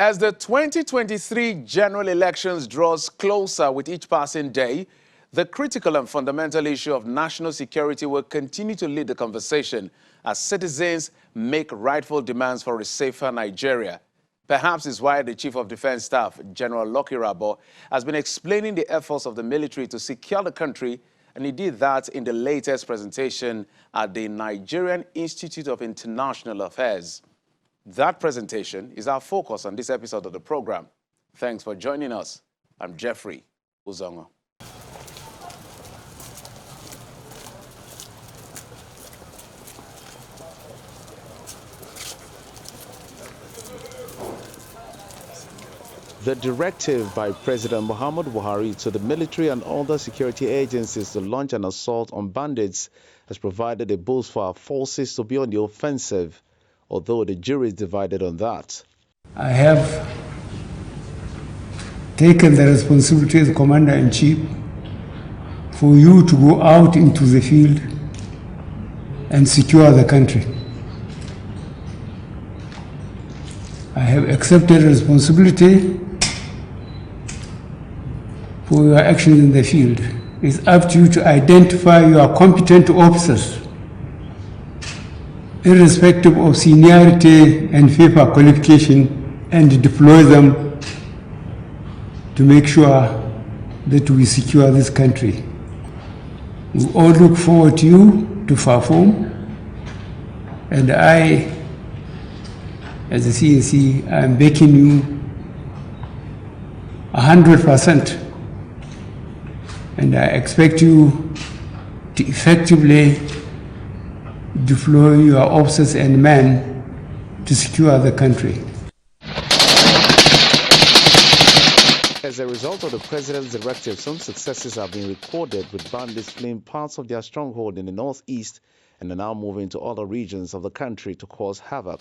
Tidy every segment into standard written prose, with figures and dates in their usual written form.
As the 2023 general elections draws closer with each passing day, the critical and fundamental issue of national security will continue to lead the conversation as citizens make rightful demands for a safer Nigeria. Perhaps is why the Chief of Defense Staff, General Lucky Rabo, has been explaining the efforts of the military to secure the country, and he did that in the latest presentation at the Nigerian Institute of International Affairs. That presentation is our focus on this episode of the program. Thanks for joining us. I'm Jeffrey Uzongo. The directive by President Muhammad Buhari to the military and other security agencies to launch an assault on bandits has provided a boost for our forces to be on the offensive, although the jury is divided on that. I have taken the responsibility as Commander-in-Chief for you to go out into the field and secure the country. I have accepted responsibility for your actions in the field. It's up to you to identify your competent officers, irrespective of seniority and paper qualification, and deploy them to make sure that we secure this country. We all look forward to you to perform, and I, as a CNC, I'm backing you 100%, and I expect you to effectively deploy your officers and men to secure the country. As a result of the President's directive, some successes have been recorded, with bandits fleeing parts of their stronghold in the northeast and are now moving to other regions of the country to cause havoc.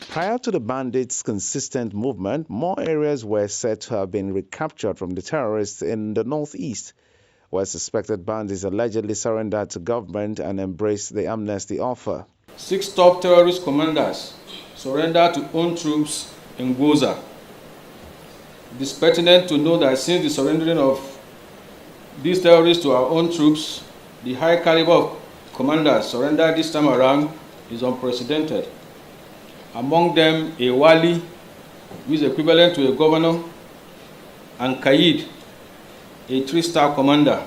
Prior to the bandits' consistent movement, more areas were said to have been recaptured from the terrorists in the northeast, where suspected bandits allegedly surrendered to government and embraced the amnesty offer. 6 top terrorist commanders surrendered to own troops in Goza. It is pertinent to know that since the surrendering of these terrorists to our own troops, the high caliber of commanders surrendered this time around is unprecedented. Among them, a wali, who is equivalent to a governor, and Qaid, a 3-star commander.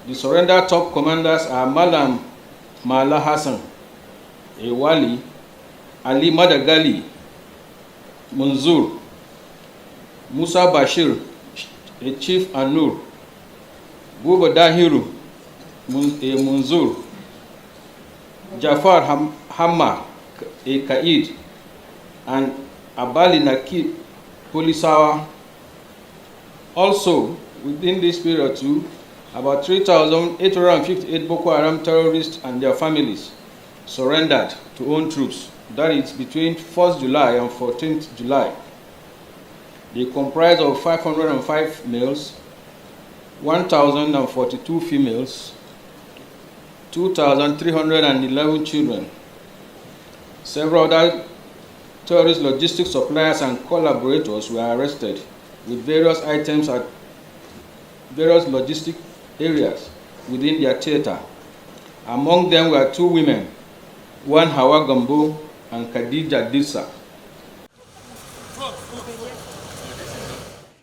The surrender top commanders are Malam Mala Hassan, a wali, Ali Madagali, Munzur, Musa Bashir, a chief Anur, Buba Dahiru, a Munzur, Jafar Hamma, a Qaid, and Abali Nakib Polisawa. Also, within this period too, about 3,858 Boko Haram terrorists and their families surrendered to own troops. That is between 1st July and 14th July. They comprise of 505 males, 1,042 females, 2,311 children. Several other terrorist logistics suppliers and collaborators were arrested with various items at various logistic areas within their theater. Among them were 2 women, one Hawa Gambo and Khadija Dissa.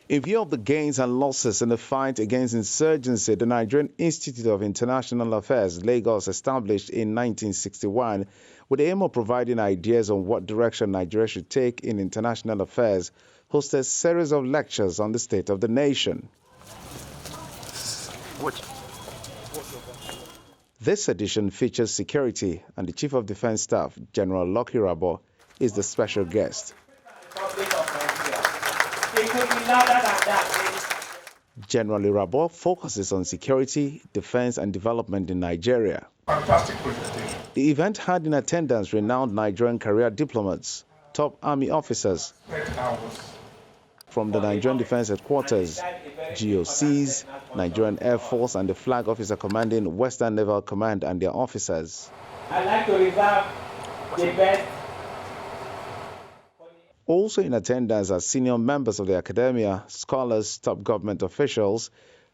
In view of the gains and losses in the fight against insurgency, the Nigerian Institute of International Affairs, Lagos, established in 1961 with the aim of providing ideas on what direction Nigeria should take in international affairs, hosted a series of lectures on the state of the nation. This edition features security, and the Chief of Defense Staff, General Lucky Rabo, is the special guest. General Rabo focuses on security, defense, and development in Nigeria. Fantastic presentation. The event had in attendance renowned Nigerian career diplomats, top army officers from the Nigerian Defense Headquarters, GOCs, Nigerian Air Force, and the Flag Officer commanding Western Naval Command and their officers. I'd like to reserve the best. Also in attendance are senior members of the academia, scholars, top government officials,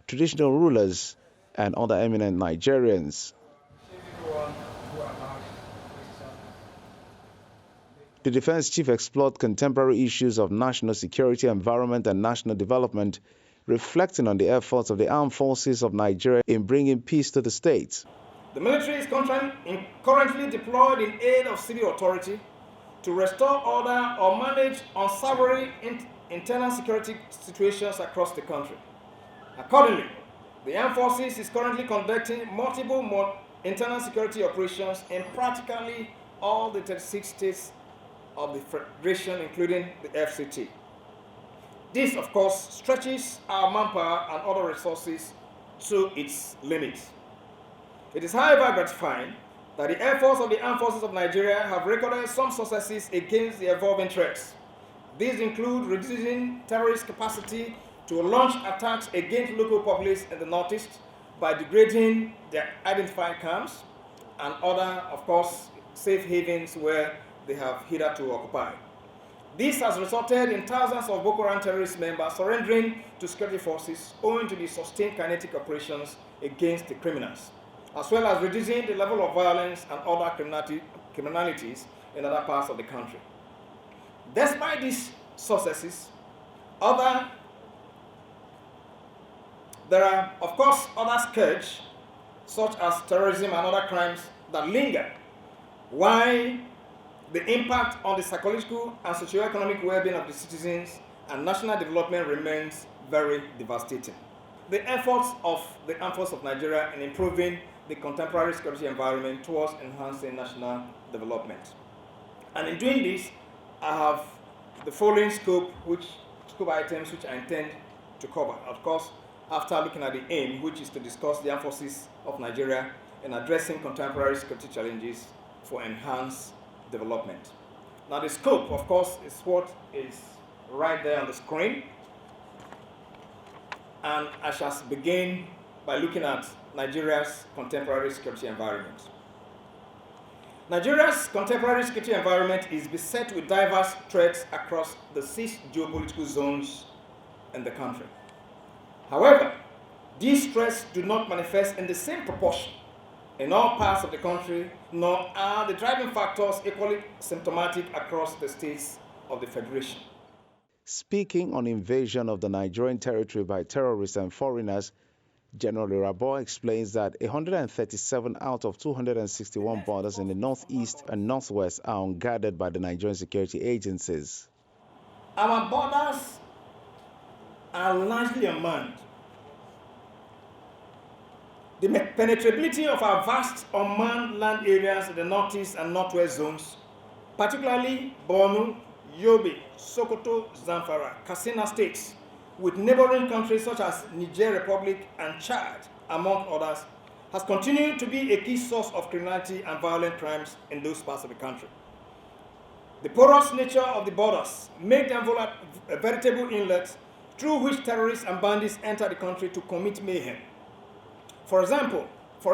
traditional rulers, and other eminent Nigerians. The defense chief explored contemporary issues of national security, environment, and national development, reflecting on the efforts of the armed forces of Nigeria in bringing peace to the state. The military is currently deployed in aid of civil authority to restore order or manage unsavory internal security situations across the country. Accordingly, the armed forces is currently conducting multiple internal security operations in practically all the 36 states of the Federation, including the FCT. This, of course, stretches our manpower and other resources to its limits. It is, however, gratifying that the efforts of the armed forces of Nigeria have recorded some successes against the evolving threats. These include reducing terrorist capacity to launch attacks against local populace in the northeast by degrading their identified camps and other, of course, safe havens where they have hitherto occupied. This has resulted in thousands of Boko Haram terrorist members surrendering to security forces owing to the sustained kinetic operations against the criminals, as well as reducing the level of violence and other criminalities in other parts of the country. Despite these successes, there are, of course, other scourges, such as terrorism and other crimes, that linger, while the impact on the psychological and socio-economic well-being of the citizens and national development remains very devastating. The efforts of the armed forces of Nigeria in improving the contemporary security environment towards enhancing national development. And in doing this, I have the following scope items which I intend to cover. Of course, after looking at the aim, which is to discuss the armed forces of Nigeria in addressing contemporary security challenges for enhanced development. Now the scope, of course, is what is right there on the screen. And I shall begin by looking at Nigeria's contemporary security environment. Nigeria's contemporary security environment is beset with diverse threats across the 6 geopolitical zones in the country. However, these threats do not manifest in the same proportion in all parts of the country, nor are the driving factors equally symptomatic across the states of the Federation. Speaking on invasion of the Nigerian territory by terrorists and foreigners, General Irabor explains that 137 out of 261 borders in the northeast and northwest are unguarded by the Nigerian security agencies. Our borders are largely unmanned. The penetrability of our vast unmanned land areas in the northeast and northwest zones, particularly Borno, Yobe, Sokoto, Zamfara, Katsina states, with neighboring countries such as Niger Republic and Chad, among others, has continued to be a key source of criminality and violent crimes in those parts of the country. The porous nature of the borders make them a veritable inlet through which terrorists and bandits enter the country to commit mayhem. For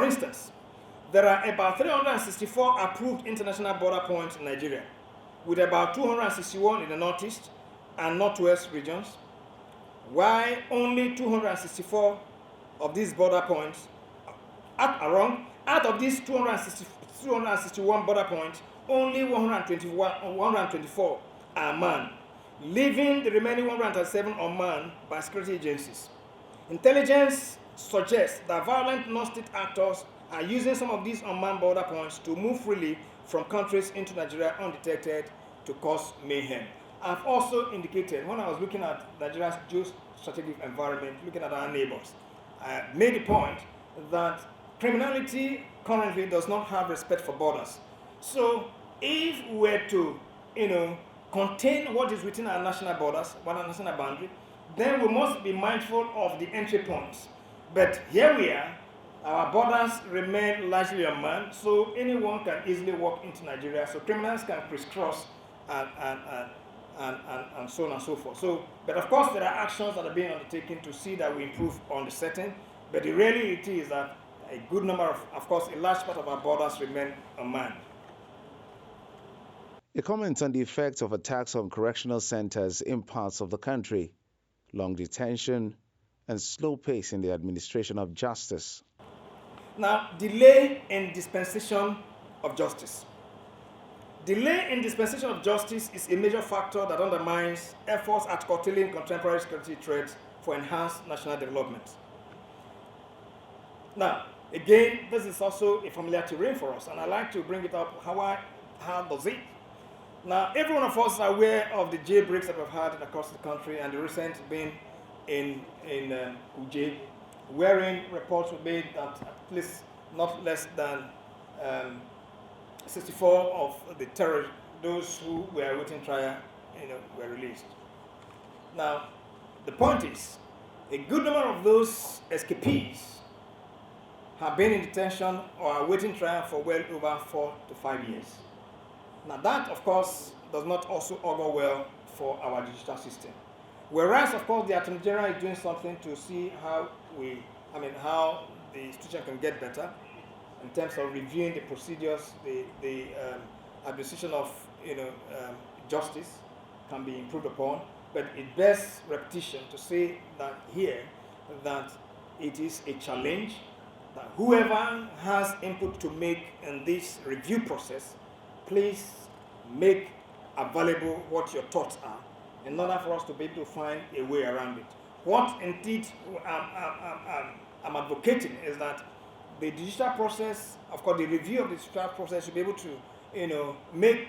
instance, there are about 364 approved international border points in Nigeria, with about 261 in the northeast and northwest regions, while only 264 of these border points out of these 261 border points, only 124 are manned, leaving the remaining 107 unmanned by security agencies. Intelligence suggests that violent non-state actors are using some of these unmanned border points to move freely from countries into Nigeria undetected to cause mayhem. I've also indicated, when I was looking at Nigeria's geostrategic environment, looking at our neighbors, I made the point that criminality currently does not have respect for borders. So if we were to, contain what is within our national borders, our national boundary, then we must be mindful of the entry points. But here we are, our borders remain largely unmanned, so anyone can easily walk into Nigeria, so criminals can crisscross and so on and so forth. But of course, there are actions that are being undertaken to see that we improve on the setting, but the reality is that a good number of course, a large part of our borders remain unmanned. A comment on the effects of attacks on correctional centers in parts of the country, long detention, and slow pace in the administration of justice. Now, delay in dispensation of justice. Delay in dispensation of justice is a major factor that undermines efforts at curtailing contemporary security threats for enhanced national development. Now, again, this is also a familiar terrain for us, and I like to bring it up. How does it? Now, every one of us is aware of the jailbreaks that we've had across the country, and the recent being in Uje, wherein reports were made that at least not less than 64 of the terrorists, those who were awaiting trial, were released. Now, the point is, a good number of those escapees have been in detention or are awaiting trial for well over 4 to 5 years. Now that, of course, does not also augur well for our digital system. Whereas, of course, the Attorney General is doing something to see how the institution can get better in terms of reviewing the procedures, the administration of justice can be improved upon. But it bears repetition to say that here that it is a challenge that whoever has input to make in this review process, please make available what your thoughts are in order for us to be able to find a way around it. What indeed I'm advocating is that the digital process, of course, the review of the digital process should be able to, make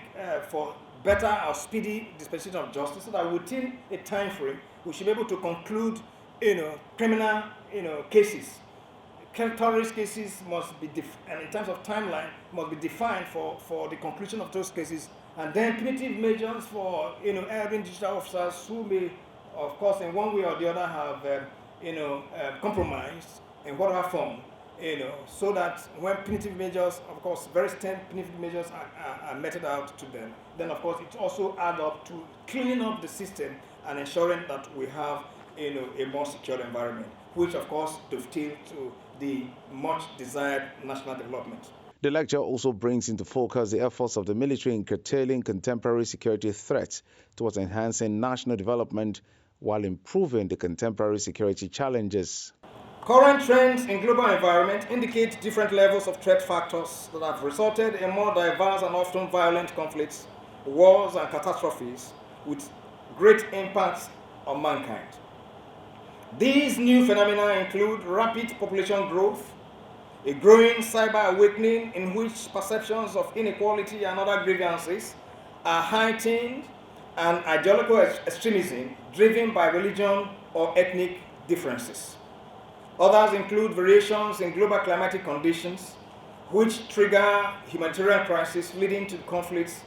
for better or speedy dispensation of justice, so that within a time frame we should be able to conclude, criminal, cases. Terrorist cases must be, and in terms of timeline, must be defined for the conclusion of those cases, and then punitive measures for, erring digital officers who may, of course, in one way or the other have, compromised in whatever form, so that when punitive measures, of course, very stern punitive measures are meted out to them, then, of course, it also adds up to cleaning up the system and ensuring that we have, a more secure environment, which, of course, dovetails to the much desired national development. The lecture also brings into focus the efforts of the military in curtailing contemporary security threats towards enhancing national development while improving the contemporary security challenges. Current trends in global environment indicate different levels of threat factors that have resulted in more diverse and often violent conflicts, wars, and catastrophes with great impacts on mankind. These new phenomena include rapid population growth, a growing cyber awakening in which perceptions of inequality and other grievances are heightened, and ideological extremism driven by religion or ethnic differences. Others include variations in global climatic conditions, which trigger humanitarian crises leading to conflicts,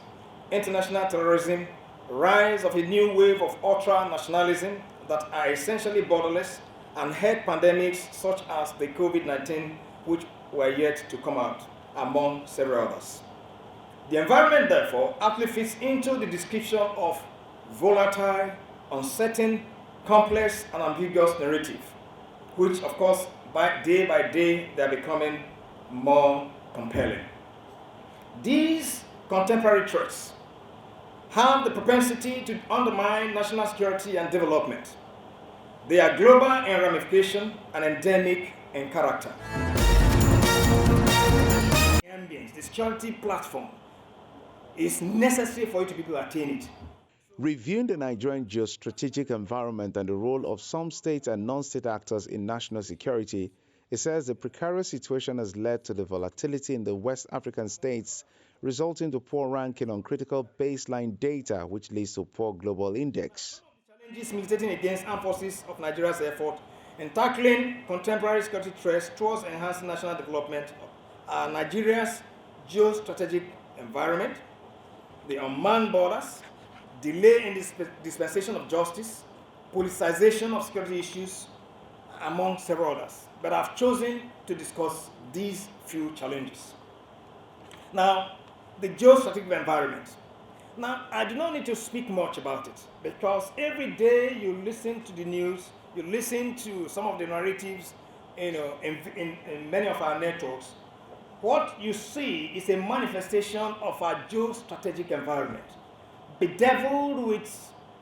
international terrorism, rise of a new wave of ultra-nationalism that are essentially borderless, and head pandemics such as the COVID-19, which were yet to come out, among several others. The environment, therefore, aptly fits into the description of volatile, uncertain, complex, and ambiguous narrative, which, of course, by day, they are becoming more compelling. These contemporary threats have the propensity to undermine national security and development. They are global in ramification and endemic in character. The security platform is necessary for you to be able to attain it. Reviewing the Nigerian geostrategic environment and the role of some state and non-state actors in national security, it says the precarious situation has led to the volatility in the West African states, resulting to poor ranking on critical baseline data, which leads to poor global index. Challenges militating against armed forces of Nigeria's effort in tackling contemporary security threats towards enhancing national development are Nigeria's geostrategic environment, the unmanned borders, delay in the dispensation of justice, politicization of security issues, among several others. But I've chosen to discuss these few challenges. Now, the geostrategic environment. Now, I do not need to speak much about it, because every day you listen to the news, you listen to some of the narratives in many of our networks, what you see is a manifestation of our geostrategic environment, bedeviled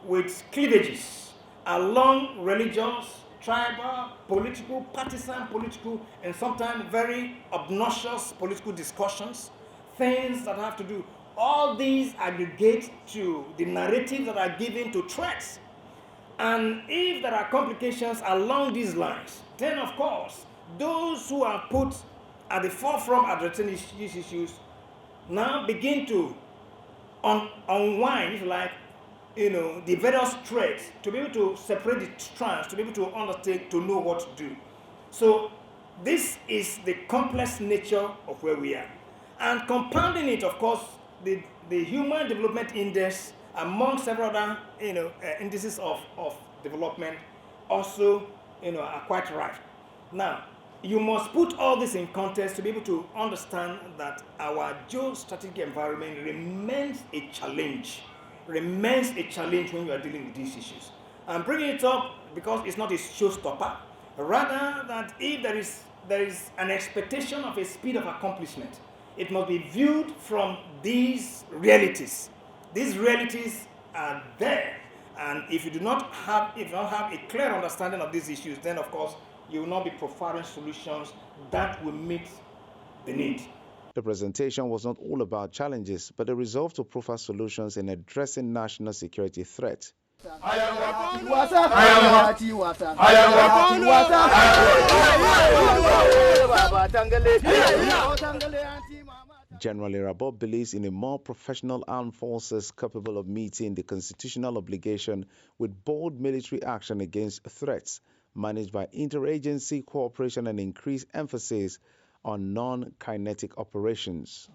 with cleavages along religious, tribal, political, partisan, political, and sometimes very obnoxious political discussions, things that have to do. All these aggregate to the narratives that are given to threats. And if there are complications along these lines, then of course, those who are put at the forefront addressing these issues now begin to unwind, if you like, the various threads, to be able to separate the strands, to be able to undertake, to know what to do. So this is the complex nature of where we are. And compounding it, of course, the Human Development Index, among several other indices of development, also are quite right. Now, you must put all this in context to be able to understand that our geostrategic environment remains a challenge. When you are dealing with these issues. I'm bringing it up because it's not a showstopper. Rather, that if there is an expectation of a speed of accomplishment, it must be viewed from these realities. These realities are there, and if you do not have a clear understanding of these issues, then of course you will not be providing solutions that will meet the need. The presentation was not all about challenges, but a resolve to profile solutions in addressing national security threats. General Irabor believes in a more professional armed forces capable of meeting the constitutional obligation with bold military action against threats, managed by interagency cooperation and increased emphasis on non-kinetic operations.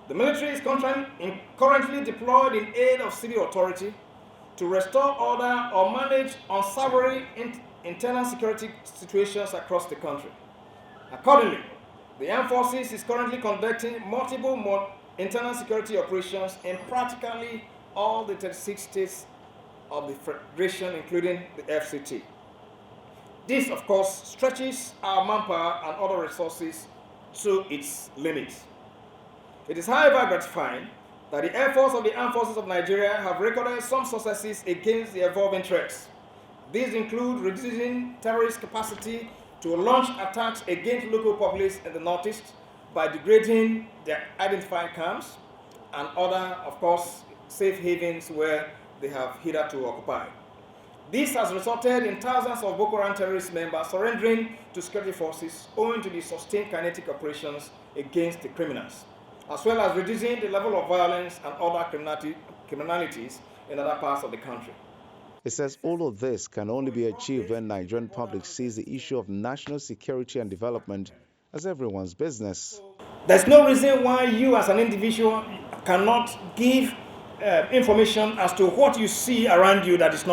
The military is currently deployed in aid of civil authority to restore order or manage unsavory internal security situations across the country. Accordingly, the Armed Forces is currently conducting multiple internal security operations in practically all the 36 states of the Federation, including the FCT. This, of course, stretches our manpower and other resources to its limits. It is, however, gratifying that the efforts of the Armed Forces of Nigeria have recorded some successes against the evolving threats. These include reducing terrorist capacity to launch attacks against local populace in the Northeast by degrading their identified camps and other, of course, safe havens where they have hitherto occupied. This has resulted in thousands of Boko Haram terrorist members surrendering to security forces owing to the sustained kinetic operations against the criminals, as well as reducing the level of violence and other criminalities in other parts of the country. It says all of this can only be achieved when Nigerian public sees the issue of national security and development as everyone's business. There's no reason why you as an individual cannot give information as to what you see around you that does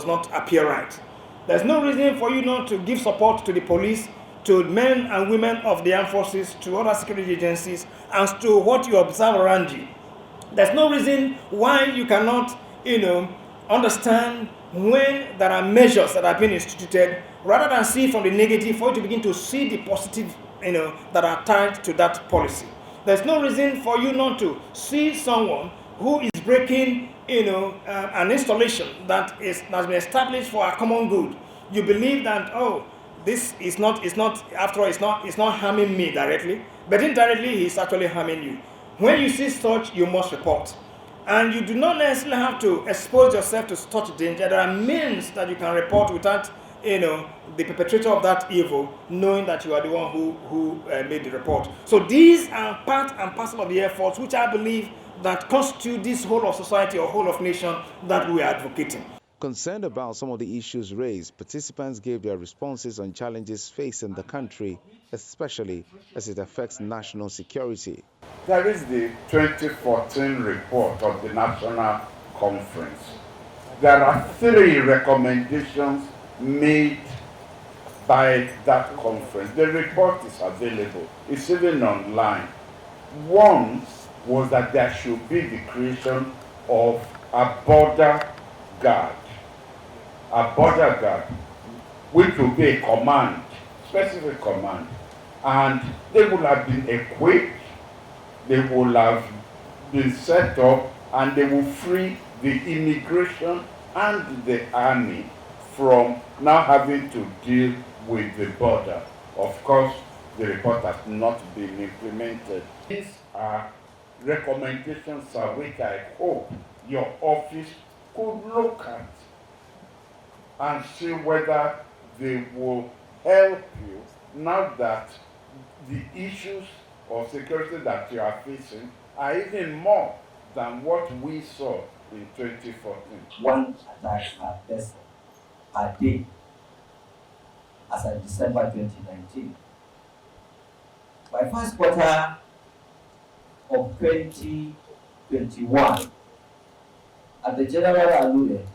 not appear right. There's no reason for you not to give support to the police, to men and women of the armed forces, to other security agencies, as to what you observe around you. There's no reason why you cannot, understand when there are measures that have been instituted, rather than see from the negative, for you to begin to see the positive, that are tied to that policy. There's no reason for you not to see someone who is breaking, an installation that has been established for a common good. You believe that, this is not harming me directly, but indirectly he's actually harming you. When you see such, you must report. And you do not necessarily have to expose yourself to such danger. There are means that you can report without, the perpetrator of that evil knowing that you are the one who made the report. So these are part and parcel of the efforts which I believe that constitute this whole of society or whole of nation that we are advocating. Concerned about some of the issues raised, participants gave their responses on challenges facing the country, especially as it affects national security. There is the 2014 report of the National Conference. There are 3 recommendations made by that conference. The report is available. It's even online. One was that there should be the creation of a border guard, which will be a command specific command, and they would have been equipped, they would have been set up, and they will free the immigration and the army from now having to deal with the border. Of course, the report has not been implemented. These are recommendations which I hope your office could look at and see whether they will help you now that the issues of security that you are facing are even more than what we saw in 2014. One attack per day as of December 2019. By first quarter of 2021, as the General alluded,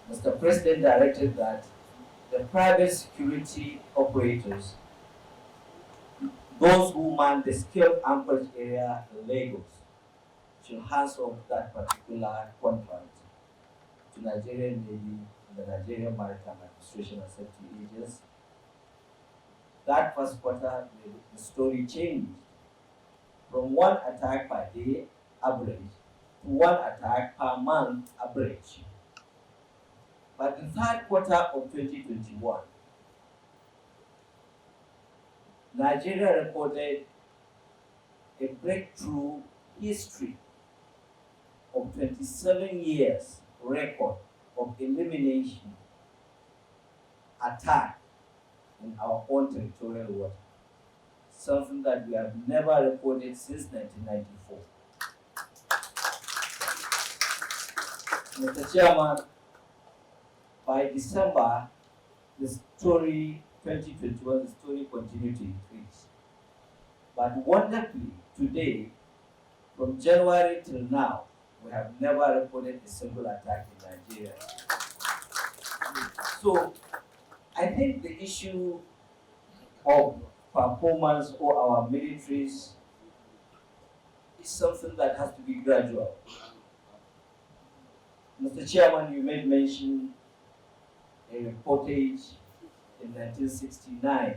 Mr. President directed that the private security operators, those who man the skilled ambush area in Lagos, should hands off that particular contract to Nigerian Navy and the Nigerian Maritime Administration and Safety Agency. That first quarter, the story changed from one attack per day average to one attack per month average. But the third quarter of 2021, Nigeria recorded a breakthrough history of 27 years record of elimination attack in our own territorial water, something that we have never recorded since 1994. Mr. Chairman, by December, the story 2021, the story continued to increase. But wonderfully, today, from January till now, we have never reported a single attack in Nigeria. So, I think the issue of performance of our militaries is something that has to be gradual. Mr. Chairman, you made mention a reportage in 1969.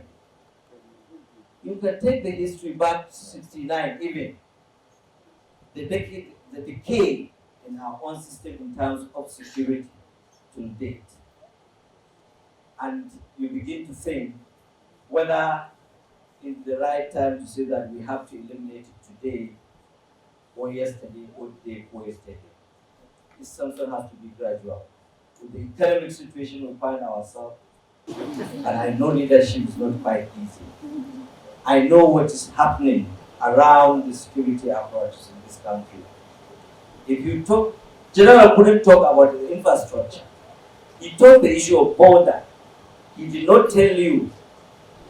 You can take the history back to 69 even. The decay in our own system in terms of security to date. And you begin to think whether it's the right time to say that we have to eliminate it today or yesterday or the day or yesterday. This something has to be gradual. With the economic situation we find ourselves, and I know leadership is not quite easy. I know what is happening around the security apparatus in this country. If you talk, General couldn't talk about the infrastructure. He talked the issue of border. He did not tell you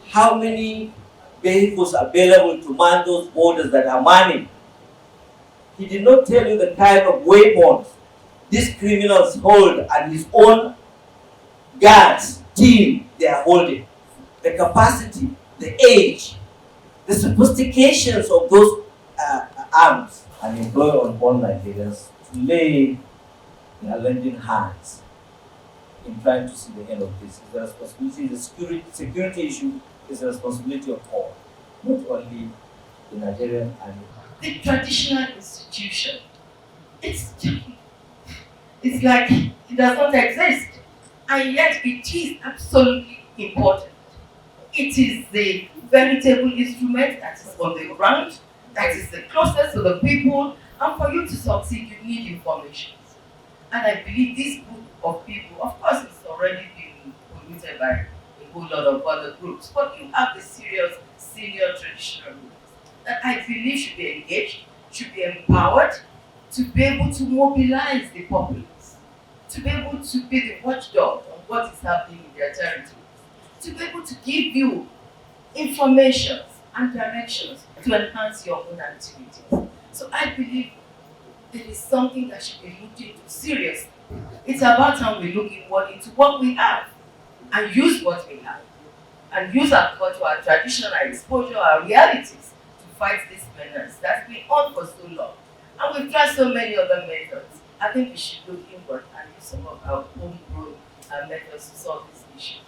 how many vehicles available to man those borders that are manning. He did not tell you the kind of weapons these criminals hold and his own guards, team, they are holding. The capacity, the age, the sophistications of those arms, and employ on all Nigerians to lay their lending hands in trying to see the end of this. It's the responsibility, the security issue is the responsibility of all, not only the Nigerian army. The traditional institution, it's like it does not exist, and yet it is absolutely important. It is the veritable instrument that is on the ground, that is the closest to the people, and for you to succeed, you need information. And I believe this group of people, of course, it's already been polluted by a whole lot of other groups, but you have the serious senior traditional groups that I believe should be engaged, should be empowered to be able to mobilize the populace, to be able to be the watchdog on what is happening in their territories, to be able to give you information and directions to enhance your own activities. So I believe it is something that should be looked into seriously. It's about time we look into what we have and use what we have and use our culture, our tradition, our exposure, our realities to fight this menace that's been on for so long. And we've tried so many other methods. I think we should look inward and use some of our homegrown methods to solve this issue.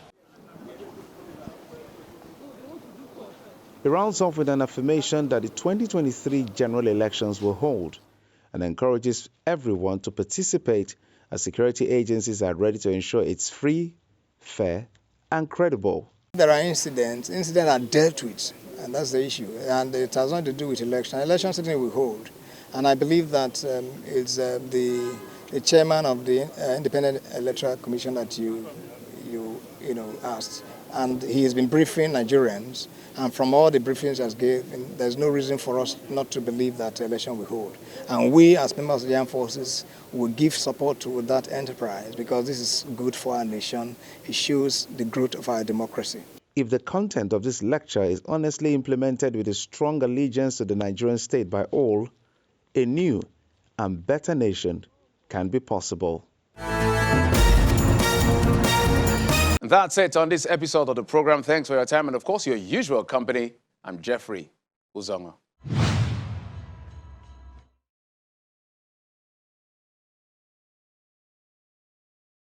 He rounds off with an affirmation that the 2023 general elections will hold and encourages everyone to participate as security agencies are ready to ensure it's free, fair, and credible. There are incidents are dealt with, and that's the issue. And it has nothing to do with election. Election certainly will hold. And I believe that it's the chairman of the Independent Electoral Commission that you asked. And he has been briefing Nigerians. And from all the briefings he has given, there's no reason for us not to believe that the election will hold. And we, as members of the armed forces, will give support to that enterprise because this is good for our nation. It shows the growth of our democracy. If the content of this lecture is honestly implemented with a strong allegiance to the Nigerian state by all, a new and better nation can be possible. That's it on this episode of the program. Thanks for your time and, of course, your usual company. I'm Jeffrey Uzonga.